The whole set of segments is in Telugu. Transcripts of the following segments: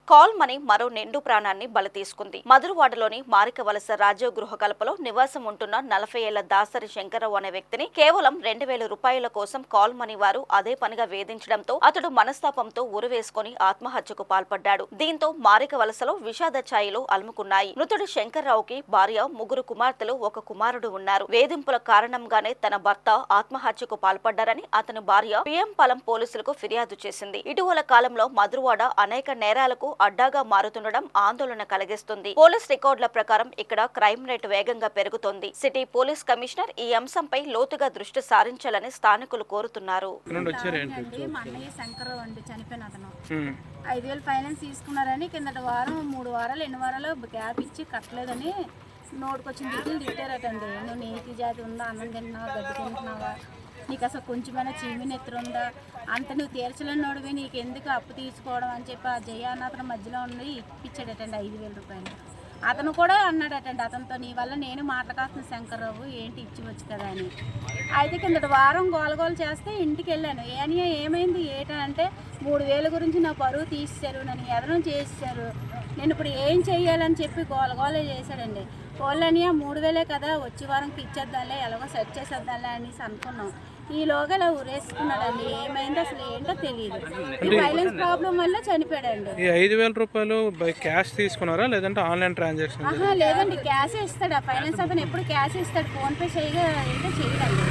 కాల్ మనీ మరో నిండు ప్రాణాన్ని బలి తీసుకుంది. మధురవాడలోని మారికవలస రాజీవ్ గృహ కల్పలో నివాసం ఉంటున్న 40 ఏళ్ల దాసరి శంకర్రావు అనే వ్యక్తిని కేవలం 2000 రూపాయల కోసం కాల్ మనీ వారు అదే పనిగా వేధించడంతో అతడు మనస్తాపంతో ఉరివేసుకుని ఆత్మహత్యకు పాల్పడ్డాడు. దీంతో మారికవలసలో విషాద ఛాయలు అలుముకున్నాయి. మృతుడు శంకర్రావుకి భార్య, 3 కుమార్తెలు, 1 కుమారుడు ఉన్నారు. వేధింపుల కారణంగానే తన భర్త ఆత్మహత్యకు పాల్పడ్డారని అతని భార్య పిఎంపాలెం పోలీసులకు ఫిర్యాదు చేసింది. ఇటీవల కాలంలో మధురవాడ అనేక నేరాలకు అడ్డాగా మారుతుండడం ఆందోళన కలిగిస్తుంది. పోలీస్ రికార్డుల ప్రకారం ఇక్కడ క్రైమ్ రేట్ వేగంగా పెరుగుతోంది. సిటీ పోలీస్ కమిషనర్ ఈ అంశంపై లోతుగా దృష్టి సారించాలని స్థానికులు కోరుతున్నారు. 5,000 ఫైనాన్స్ తీసుకున్నారని కిందటి వారం 3 వారాలు 2 వారాలు గ్యాప్ ఇచ్చి కట్టలేదని నోటుకొచ్చిన దిక్కులు తిట్టారటండి. నువ్వు నీతి జాతి ఉందా, అన్నం తింటున్నావా, గడ్డి తింటున్నావా, నీకు అసలు కొంచెమైనా చీమిని ఎత్తురుందా, అంత నువ్వు తీర్చలేనోడివి, నీకు ఎందుకు అప్పు తీసుకోవడం అని చెప్పి ఆ జయ అన్న అతను మధ్యలో ఉండి ఇప్పించాడటండి 5,000 రూపాయలు. అతను కూడా అన్నాడటండి అతనితో, నీ వల్ల నేను మాట్లాడుతున్న శంకర్రావు ఏంటి ఇచ్చివచ్చు కదా అని. అయితే కిందటి వారం గోలగోలు చేస్తే ఇంటికి వెళ్ళాను. ఏమైంది ఏంటంటే 3,000 గురించి నా పరువు తీసేశారు, నన్ను ఎదనం చేసేసారు, నేను ఇప్పుడు ఏం చెయ్యాలని చెప్పి గోలగోలే చేశాడండి. వాళ్ళని 3,000 కదా వచ్చే వారంకి ఇచ్చేద్దాంలే, ఎలాగో సెట్ చేసేద్దాంలే అనేసి అనుకున్నాం. ఈలోగా ఇలా ఉరేసుకున్నాడండి. ఏమైంది అసలు ఏంటో తెలియదు. ఈ ఫైనాన్స్ ప్రాబ్లం వల్ల చనిపోయాడండి. ఈ 5,000 రూపాయలు బై క్యాష్ తీసుకున్నారా లేదంటే ఆన్లైన్ ట్రాన్సాక్షన్? లేదండి, క్యాష్ ఇస్తాడు. ఆ ఫైనాన్స్ అతను ఎప్పుడు క్యాష్ ఇస్తాడు. ఫోన్ పే చేయగా అంటే చేయడండి,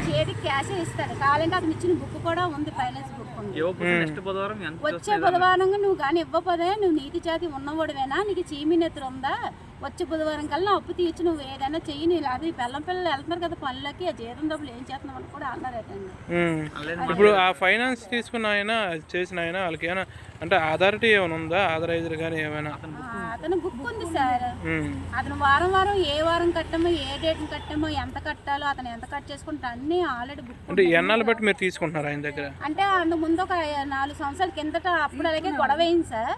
చేతికి క్యాష్ ఇస్తాడు. కావాలంటే అతను ఇచ్చిన బుక్ కూడా ఉంది, ఫైనాన్స్ బుక్ ఉంది. వచ్చే బుధవారం నువ్వు కానీ ఇవ్వకపోతే నువ్వు నీతి జాతి ఉన్నవాడువేనా, నీకు చీమినెత్తురు ఉందా, వచ్చే బుధవారం కల్లా అప్పు తీర్చి నువ్వు ఏదైనా చెయ్యి, నీ అది పిల్లలు వెళ్తున్నారు కదా పనులకి, ఆ జీతం డబ్బులు ఏం చేస్తున్నావు అని కూడా అన్నారటండి. ఇప్పుడు ఆ ఫైనాన్స్ తీసుకున్న ఆయన చేసిన ఆయన వాళ్ళకి ఏమైనా అంటే అథారిటీ ఏమైనా ఉందా, ఆథరైజర్ కానీ ఏమైనా? అతను బుక్ ఉంది సార్. అతను వారం వారం ఏ వారం కట్టామో, ఏ డేట్ కట్టామో, ఎంత కట్టాలో, అతను ఎంత కట్ చేసుకుంటే అన్ని ఆల్రెడీ బుక్. అంటే ఎన్నాళ్ళు బట్టి మీరు తీసుకుంటున్నారు ఆయన దగ్గర? అంటే అందు ముందు ఒక 4 సంవత్సరాల కిందట అప్పుడు అలాగే గొడవ అయింది సార్.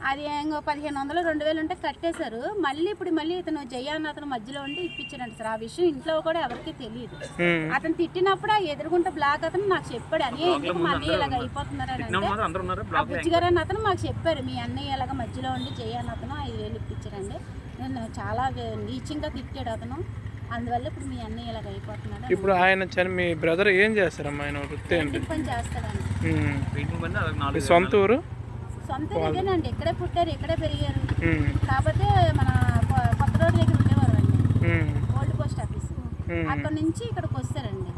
అది 1,500 2,000 ఉంటే కట్టేశారు. మళ్ళీ ఇతను జయ అన్న అతను మధ్యలో ఉండి ఇప్పించాడంట సార్. ఆ విషయం ఇంట్లో కూడా ఎవరికి తెలియదు. అతను తిట్టినప్పుడు ఆ ఎదురుగుంట బ్లాక్ అతను నాకు చెప్పాడు, అని ఎందుకు మా అన్నయ్య ఇలాగ అయిపోతున్నారని అంటే ఆ బుజ్జిగారు అన్న అతను మాకు చెప్పారు, మీ అన్నయ్య ఇలాగ మధ్యలో ఉండి జయ అన్న అతను 5,000 ఇప్పించారండి. నేను చాలా నీచంగా తిట్టాడు అతను, అందువల్ల ఇప్పుడు మీ అన్నయ్య ఇలాగ అయిపోతున్నాడు. ఇప్పుడు ఆయన మీ బ్రదర్ ఏం చేస్తారమ్మా? ఆయన వృత్తి ఏంటి? పని చేస్తాడండి. సొంత ఊరు? సొంత ఇదేనండి, ఇక్కడే పుట్టారు, ఇక్కడే పెరిగారు. కాకపోతే మన కొత్త రోడ్ దగ్గర ఉండేవారు అండి, ఓల్డ్ పోస్ట్ ఆఫీస్. అక్కడ నుంచి ఇక్కడికి వస్తారండి.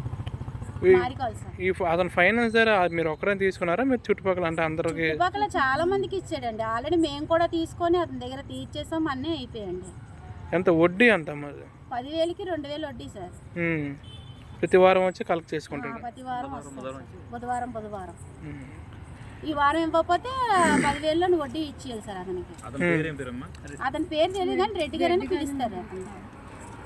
అతను ఫైనాన్స్ ద్వారా మీరు ఒకరే తీసుకున్నారా, మీరు చుట్టుపక్కల అంటే అందరికి? చుట్టుపక్కల చాలా మందికి ఇచ్చాడండి. ఆల్రెడీ మేము కూడా తీసుకొని అతని దగ్గర తీర్చేసాం, అన్నీ అయిపోయాయండి. ఎంత వడ్డీ? అంత 10,000కి 2,000 వడ్డీ సార్. ప్రతి వారం వచ్చి కలెక్ట్ చేసుకుంటారు? ప్రతి వారం వస్తుంది, బుధవారం. ఈ వారం ఇవ్వకపోతే 10,000లో వడ్డీ ఇచ్చేయాలి సార్ అతనికి. అతని పేరు తెలియదు కానీ రెడ్డి గారు అని పిలుస్తారు.